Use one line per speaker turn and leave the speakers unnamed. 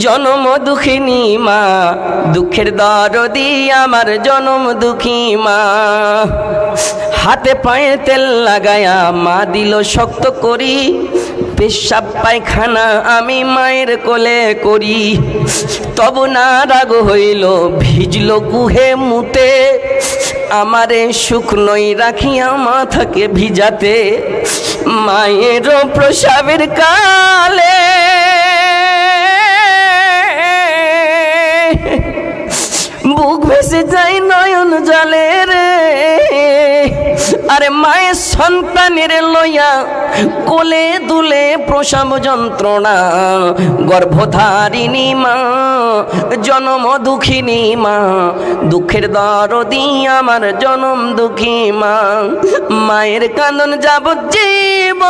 জনম দুঃখিনী মা, দুঃখের দরদি আমার জনম দুঃখী মা। হাতে পায়ে তেল লাগায়া মা দিল শক্ত করি, পেশাব পায়খানা আমি মায়ের কোলে করি। তবু না রাগ হইল, ভিজল গুহে মুতে, আমারে শুকনোই রাখিয়া মাথাকে ভিজাতে। মায়ের প্রসাবের কালে বুক ভেসে যায় নয়ন জলে রে। আরে মায়ের সন্তানের লইয়া কোলে দুলে প্রসব যন্ত্রণা, গর্ভধারিণী মা, জনম দুঃখিনী মা, দুঃখের দরদি আমার জনম দুঃখী মা। মায়ের কান্দন যাবজ্জীবন